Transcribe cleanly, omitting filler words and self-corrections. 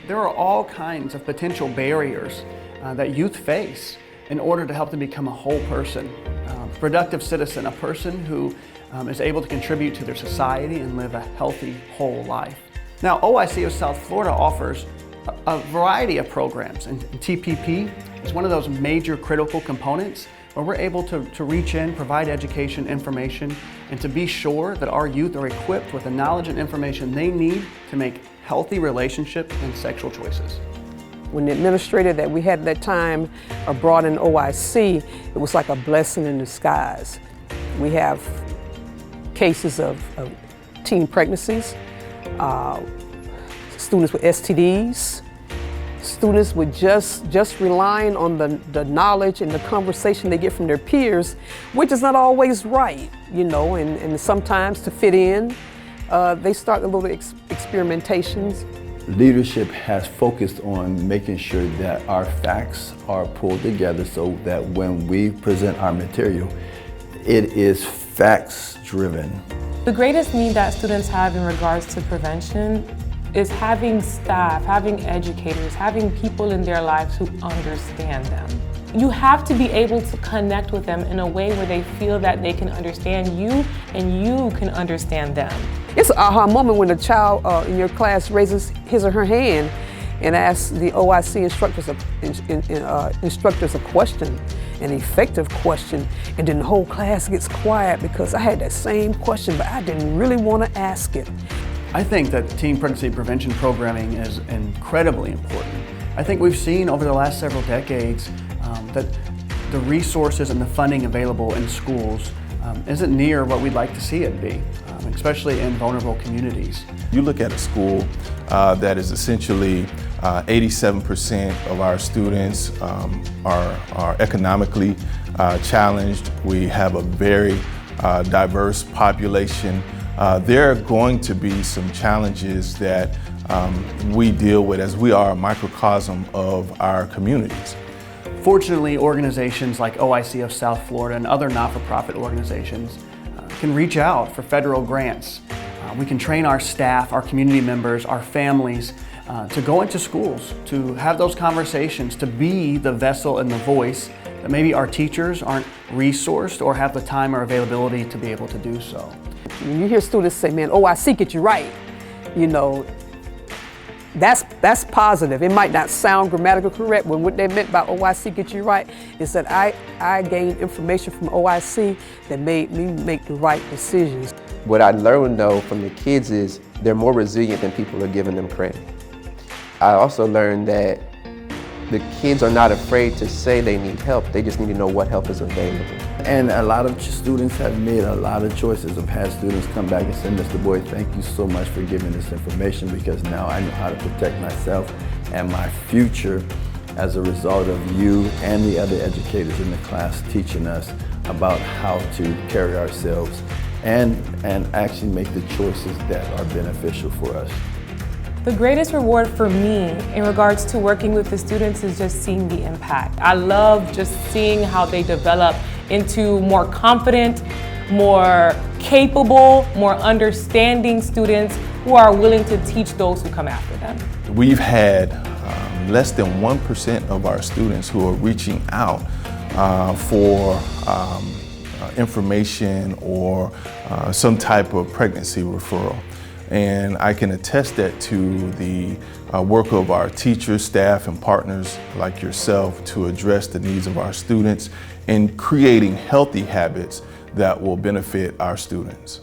There are all kinds of potential barriers that youth face in order to help them become a whole person, productive citizen, a person who is able to contribute to their society and live a healthy, whole life. Now, OIC of South Florida offers a variety of programs, and TPP is one of those major critical components where we're able to reach in, provide education, information, and to be sure that our youth are equipped with the knowledge and information they need to make healthy relationship and sexual choices. When the administrator that we had at that time brought in OIC, it was like a blessing in disguise. We have cases of teen pregnancies, students with STDs, students with just relying on the knowledge and the conversation they get from their peers, which is not always right, you know, and sometimes to fit in, they start a little experimentations. Leadership has focused on making sure that our facts are pulled together so that when we present our material, it is facts driven. The greatest need that students have in regards to prevention is having staff, having educators, having people in their lives who understand them. You have to be able to connect with them in a way where they feel that they can understand you and you can understand them. It's an aha moment when a child in your class raises his or her hand and asks the OIC instructors a question, an effective question, and then the whole class gets quiet because I had that same question, but I didn't really want to ask it. I think that teen pregnancy prevention programming is incredibly important. I think we've seen over the last several decades that the resources and the funding available in schools isn't near what we'd like to see it be, especially in vulnerable communities. You look at a school that is essentially 87% of our students are economically challenged. We have a very diverse population. There are going to be some challenges that we deal with as we are a microcosm of our communities. Fortunately, organizations like OIC of South Florida and other not-for-profit organizations can reach out for federal grants. We can train our staff, our community members, our families to go into schools, to have those conversations, to be the vessel and the voice that maybe our teachers aren't resourced or have the time or availability to be able to do so. When you hear students say, man, OIC get you right, you know, that's positive. It might not sound grammatically correct, but what they meant by OIC get you right is that I gained information from OIC that made me make the right decisions. What I learned though from the kids is they're more resilient than people are giving them credit. I also learned that the kids are not afraid to say they need help, they just need to know what help is available. And a lot of students have made a lot of choices. I've had students come back and say, Mr. Boyd, thank you so much for giving this information because now I know how to protect myself and my future as a result of you and the other educators in the class teaching us about how to carry ourselves and actually make the choices that are beneficial for us. The greatest reward for me in regards to working with the students is just seeing the impact. I love just seeing how they develop into more confident, more capable, more understanding students who are willing to teach those who come after them. We've had less than 1% of our students who are reaching out for information or some type of pregnancy referral. And I can attest that to the work of our teachers, staff, and partners like yourself to address the needs of our students and creating healthy habits that will benefit our students.